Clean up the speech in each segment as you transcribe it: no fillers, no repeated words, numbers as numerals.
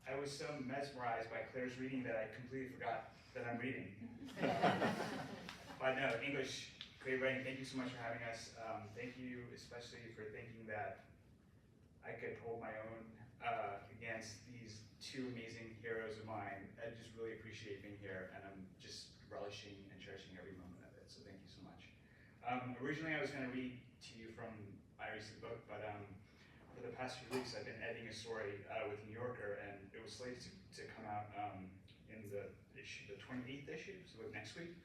I was so mesmerized by Claire's reading that I completely forgot that I'm reading. But no, English, great writing. Thank you so much for having us. Thank you especially for thinking that I could hold my own against these two amazing heroes of mine. I just really appreciate being here, and I'm just relishing and cherishing every moment of it, so thank you so much. Originally I was going to read to you from my recent book, but for the past few weeks I've been editing a story with New Yorker, and it was slated to come out in the 28th issue, so next week.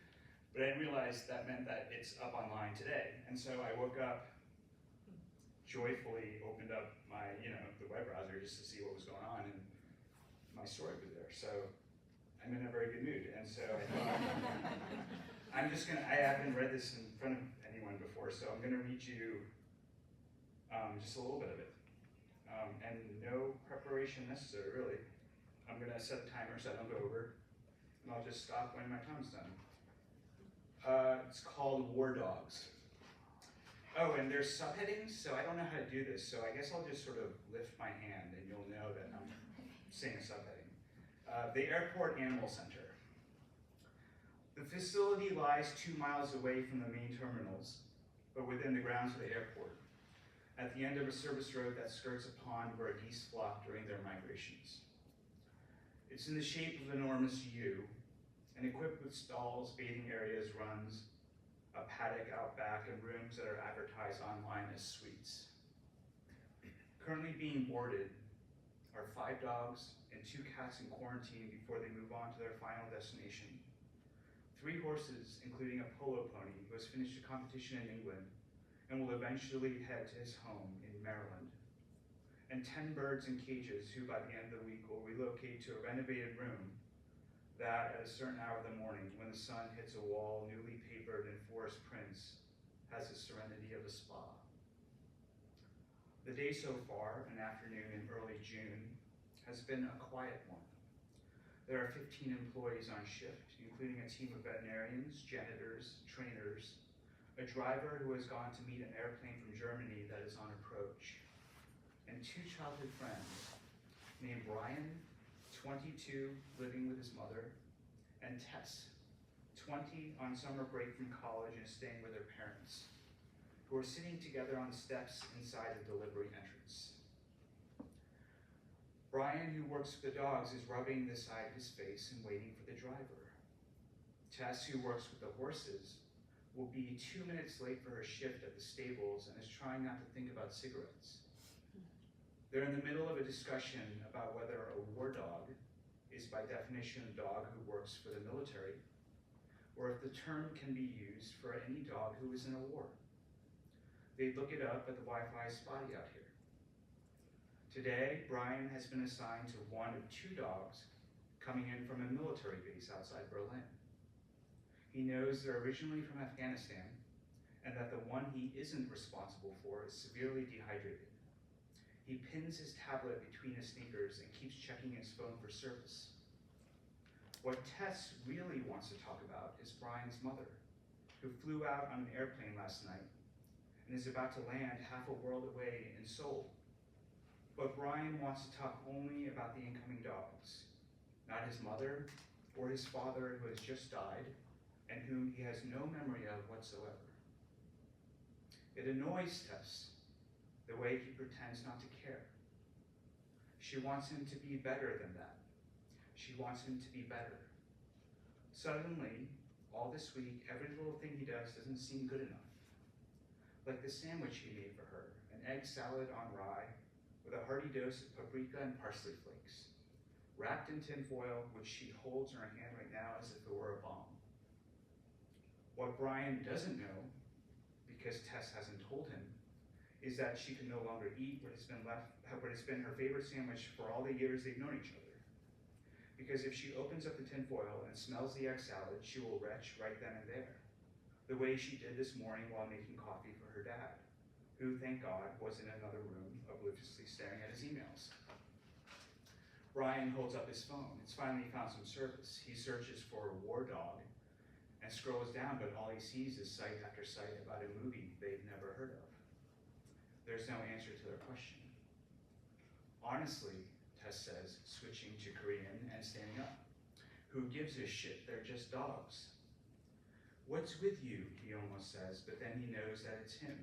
But I didn't realize that meant that it's up online today. And so I woke up, joyfully opened up my, the web browser just to see what was going on, and my story was there. So I'm in a very good mood. And so I thought, I haven't read this in front of anyone before, so I'm gonna read you just a little bit of it. And no preparation necessary, really. I'm gonna set a timer so I don't go over, and I'll just stop when my time's done. It's called War Dogs. Oh, and there's subheadings, so I don't know how to do this, so I guess I'll just sort of lift my hand and you'll know that I'm saying a subheading. The Airport Animal Center. The facility lies 2 miles away from the main terminals, but within the grounds of the airport, at the end of a service road that skirts a pond where geese flock during their migrations. It's in the shape of an enormous U, and equipped with stalls, bathing areas, runs, a paddock out back, and rooms that are advertised online as suites. Currently being boarded are 5 dogs and 2 cats in quarantine before they move on to their final destination. 3 horses, including a polo pony who has finished a competition in England and will eventually head to his home in Maryland. And 10 birds in cages who by the end of the week will relocate to a renovated room that at a certain hour of the morning, when the sun hits a wall newly papered in forest prints, has the serenity of a spa. The day so far, an afternoon in early June, has been a quiet one. There are 15 employees on shift, including a team of veterinarians, janitors, trainers, a driver who has gone to meet an airplane from Germany that is on approach, and 2 childhood friends named Brian, 22, living with his mother, and Tess, 20, on summer break from college and staying with her parents, who are sitting together on the steps inside the delivery entrance. Brian, who works with the dogs, is rubbing the side of his face and waiting for the driver. Tess, who works with the horses, will be 2 minutes late for her shift at the stables and is trying not to think about cigarettes. They're in the middle of a discussion about whether a war dog is by definition a dog who works for the military, or if the term can be used for any dog who is in a war. They look it up, but the Wi-Fi is spotty out here. Today, Brian has been assigned to one of 2 dogs coming in from a military base outside Berlin. He knows they're originally from Afghanistan, and that the one he isn't responsible for is severely dehydrated. He pins his tablet between his sneakers and keeps checking his phone for service. What Tess really wants to talk about is Brian's mother, who flew out on an airplane last night and is about to land half a world away in Seoul. But Brian wants to talk only about the incoming dogs, not his mother or his father who has just died and whom he has no memory of whatsoever. It annoys Tess, the way he pretends not to care. She wants him to be better than that. She wants him to be better. Suddenly, all this week, every little thing he does doesn't seem good enough. Like the sandwich he made for her, an egg salad on rye with a hearty dose of paprika and parsley flakes, wrapped in tin foil, which she holds in her hand right now as if it were a bomb. What Brian doesn't know, because Tess hasn't told him, is that she can no longer eat what has been her favorite sandwich for all the years they've known each other. Because if she opens up the tin foil and smells the egg salad, she will retch right then and there, the way she did this morning while making coffee for her dad, who, thank God, was in another room, obliviously staring at his emails. Brian holds up his phone. It's finally found some service. He searches for a war dog and scrolls down, but all he sees is site after site about a movie they've never heard of. There's no answer to their question. Honestly, Tess says, switching to Korean and standing up. Who gives a shit? They're just dogs. What's with you, he almost says, but then he knows that it's him.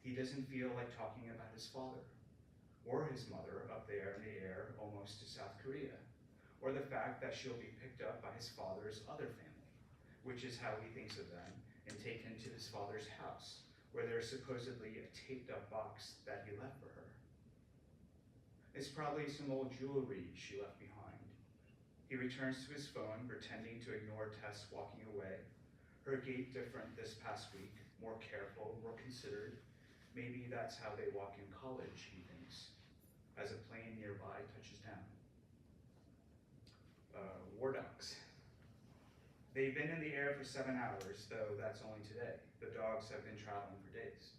He doesn't feel like talking about his father, or his mother up there in the air almost to South Korea, or the fact that she'll be picked up by his father's other family, which is how he thinks of them, and taken to his father's house, where there's supposedly a taped up box that he left for her. It's probably some old jewelry she left behind. He returns to his phone, pretending to ignore Tess walking away. Her gait different this past week, more careful, more considered. Maybe that's how they walk in college, he thinks, as a plane nearby touches down. War dogs. They've been in the air for 7 hours, though that's only today. The dogs have been traveling for days.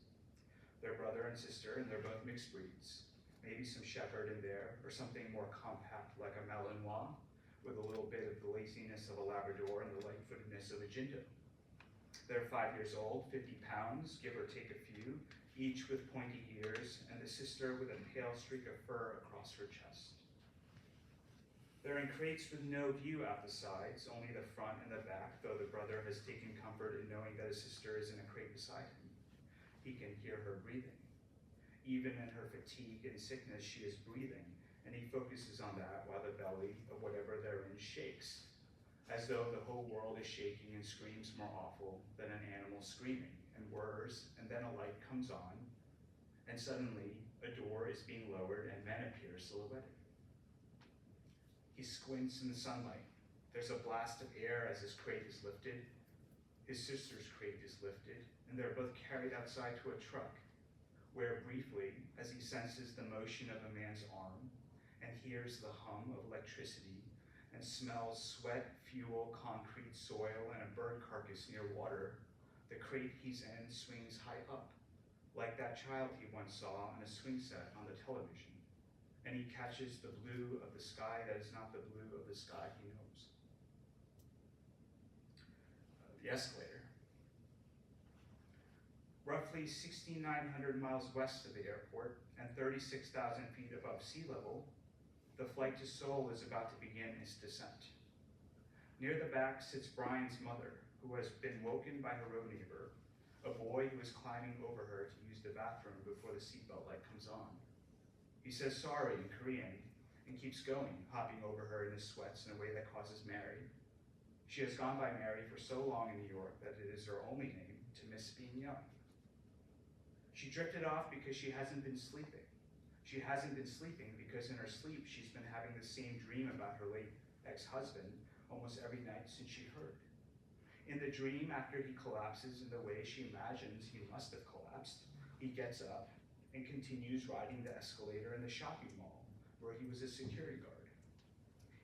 They're brother and sister, and they're both mixed breeds. Maybe some shepherd in there, or something more compact like a Malinois, with a little bit of the laziness of a Labrador and the light-footedness of a Jinto. They're 5 years old, 50 pounds, give or take a few, each with pointy ears, and the sister with a pale streak of fur across her chest. They're in crates with no view out the sides, only the front and the back, though the brother has taken comfort in knowing that his sister is in a crate beside him. He can hear her breathing. Even in her fatigue and sickness, she is breathing, and he focuses on that while the belly of whatever they're in shakes, as though the whole world is shaking and screams more awful than an animal screaming, and whirs, and then a light comes on, and suddenly a door is being lowered and men appear silhouetted. He squints in the sunlight. There's a blast of air as his crate is lifted. His sister's crate is lifted, and they're both carried outside to a truck, where briefly, as he senses the motion of a man's arm, and hears the hum of electricity, and smells sweat, fuel, concrete, soil, and a bird carcass near water, the crate he's in swings high up, like that child he once saw on a swing set on the television, and he catches the blue of the sky that is not the blue of the sky he knows. The escalator. Roughly 6,900 miles west of the airport and 36,000 feet above sea level, the flight to Seoul is about to begin its descent. Near the back sits Brian's mother, who has been woken by her road neighbor, a boy who is climbing over her to use the bathroom before the seatbelt light comes on. He says sorry in Korean and keeps going, hopping over her in his sweats in a way that causes Mary. She has gone by Mary for so long in New York that it is her only name, to miss being young. She drifted off because she hasn't been sleeping. She hasn't been sleeping because in her sleep she's been having the same dream about her late ex-husband almost every night since she heard. In the dream, after he collapses in the way she imagines he must have collapsed, he gets up and continues riding the escalator in the shopping mall, where he was a security guard.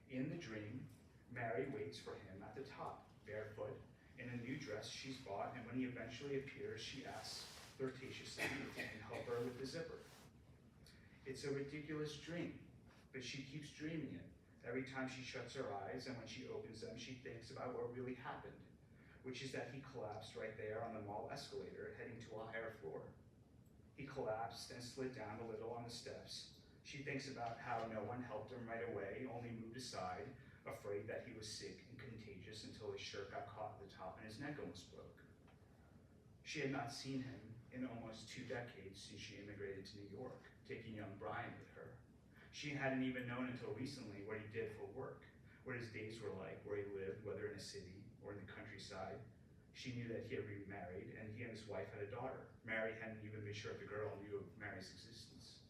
In the dream, Mary waits for him at the top, barefoot, in a new dress she's bought, and when he eventually appears, she asks flirtatiously if he can help her with the zipper. It's a ridiculous dream, but she keeps dreaming it. Every time she shuts her eyes, and when she opens them, she thinks about what really happened, which is that he collapsed right there on the mall escalator, heading to a higher floor. He collapsed and slid down a little on the steps. She thinks about how no one helped him right away, only moved aside, afraid that he was sick and contagious until his shirt got caught at the top and his neck almost broke. She had not seen him in almost 2 decades since she immigrated to New York, taking young Brian with her. She hadn't even known until recently what he did for work, what his days were like, where he lived, whether in a city or in the countryside. She knew that he had remarried, and he and his wife had a daughter. Mary hadn't even been sure if the girl knew of Mary's existence.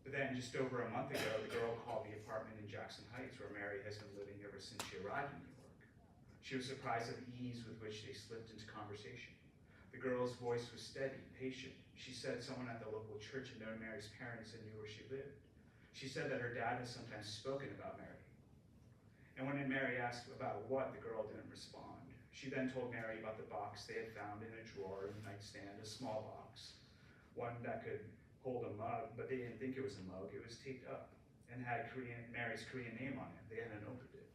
But then, just over a month ago, the girl called the apartment in Jackson Heights, where Mary has been living ever since she arrived in New York. She was surprised at the ease with which they slipped into conversation. The girl's voice was steady, patient. She said someone at the local church had known Mary's parents and knew where she lived. She said that her dad has sometimes spoken about Mary. And when Mary asked about what, the girl didn't respond. She then told Mary about the box they had found in a drawer in the nightstand, a small box, one that could hold a mug, but they didn't think it was a mug. It was taped up and had Mary's Korean name on it. They hadn't opened it.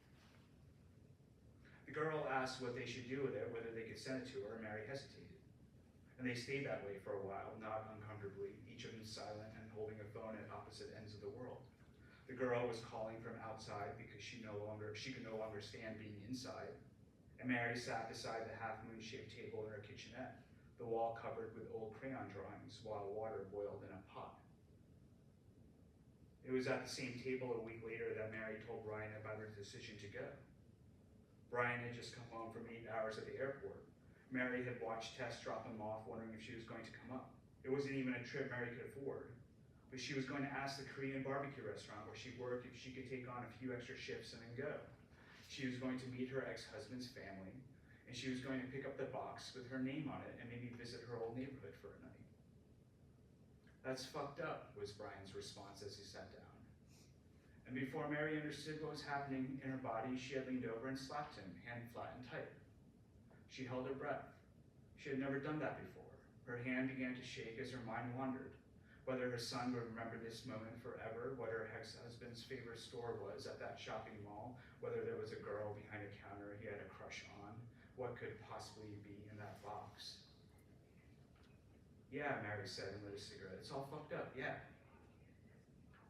The girl asked what they should do with it, whether they could send it to her, and Mary hesitated. And they stayed that way for a while, not uncomfortably, each of them silent and holding a phone at opposite ends of the world. The girl was calling from outside because she could no longer stand being inside. And Mary sat beside the half-moon-shaped table in her kitchenette, the wall covered with old crayon drawings while water boiled in a pot. It was at the same table a week later that Mary told Brian about her decision to go. Brian had just come home from 8 hours at the airport. Mary had watched Tess drop him off, wondering if she was going to come up. It wasn't even a trip Mary could afford, but she was going to ask the Korean barbecue restaurant where she worked if she could take on a few extra shifts and then go. She was going to meet her ex-husband's family, and she was going to pick up the box with her name on it and maybe visit her old neighborhood for a night. That's fucked up, was Brian's response as he sat down. And before Mary understood what was happening in her body, she had leaned over and slapped him, hand flat and tight. She held her breath. She had never done that before. Her hand began to shake as her mind wandered. Whether her son would remember this moment forever, what her ex-husband's favorite store was at that shopping mall, whether there was a girl behind a counter he had a crush on, what could possibly be in that box. Yeah, Mary said and lit a cigarette. It's all fucked up, yeah.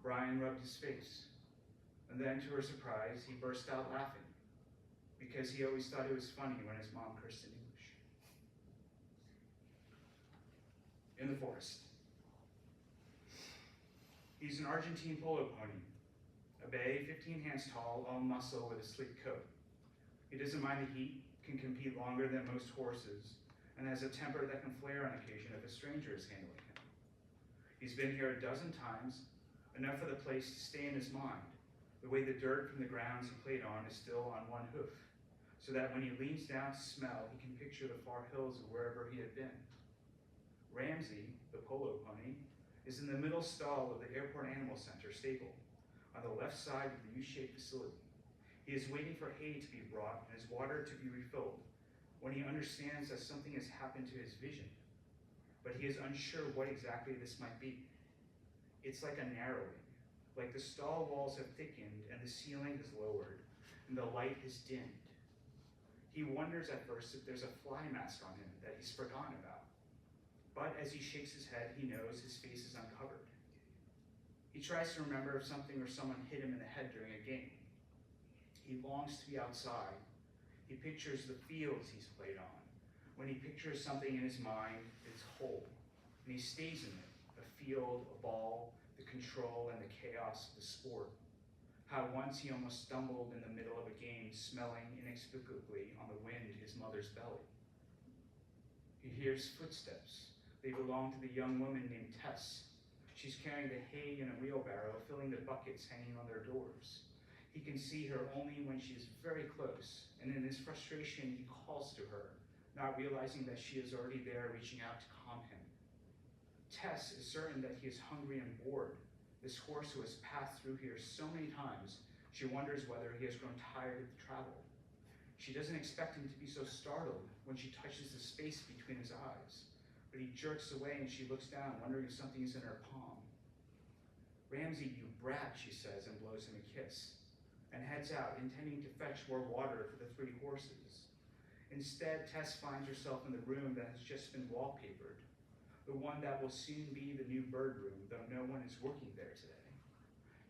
Brian rubbed his face. And then, to her surprise, he burst out laughing, because he always thought it was funny when his mom cursed in English. In the forest. He's an Argentine polo pony, a bay 15 hands tall, all muscle with a sleek coat. He doesn't mind the heat, can compete longer than most horses, and has a temper that can flare on occasion if a stranger is handling him. He's been here a dozen times, enough for the place to stay in his mind. The way the dirt from the grounds he played on is still on one hoof, so that when he leans down to smell, he can picture the far hills of wherever he had been. Ramsey, the polo pony, is in the middle stall of the Airport Animal Center stable, on the left side of the U-shaped facility. He is waiting for hay to be brought and his water to be refilled, when he understands that something has happened to his vision, but he is unsure what exactly this might be. It's like a narrowing, like the stall walls have thickened and the ceiling is lowered, and the light is dimmed. He wonders at first if there's a fly mask on him that he's forgotten about. But as he shakes his head, he knows his face is uncovered. He tries to remember if something or someone hit him in the head during a game. He longs to be outside. He pictures the fields he's played on. When he pictures something in his mind, it's whole, and he stays in it, a field, a ball, the control and the chaos of the sport. How once he almost stumbled in the middle of a game, smelling inexplicably on the wind his mother's belly. He hears footsteps. They belong to the young woman named Tess. She's carrying the hay in a wheelbarrow, filling the buckets hanging on their doors. He can see her only when she is very close, and in his frustration, he calls to her, not realizing that she is already there reaching out to calm him. Tess is certain that he is hungry and bored. This horse who has passed through here so many times, she wonders whether he has grown tired of the travel. She doesn't expect him to be so startled when she touches the space between his eyes, but he jerks away and she looks down, wondering if something is in her palm. Ramsey, you brat, she says, and blows him a kiss, and heads out, intending to fetch more water for the 3 horses. Instead, Tess finds herself in the room that has just been wallpapered, the one that will soon be the new bird room, though no one is working there today.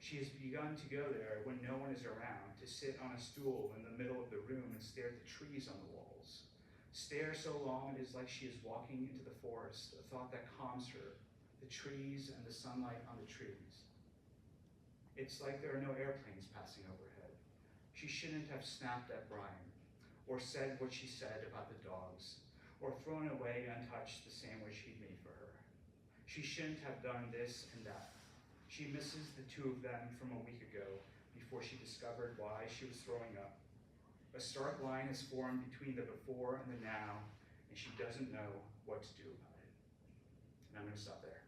She has begun to go there when no one is around, to sit on a stool in the middle of the room and stare at the trees on the walls. Stare so long it is like she is walking into the forest, a thought that calms her, the trees and the sunlight on the trees. It's like there are no airplanes passing overhead. She shouldn't have snapped at Brian, or said what she said about the dogs, or thrown away untouched the sandwich he'd made for her. She shouldn't have done this and that. She misses the 2 of them from a week ago, before she discovered why she was throwing up. A stark line has formed between the before and the now, and she doesn't know what to do about it. And I'm going to stop there.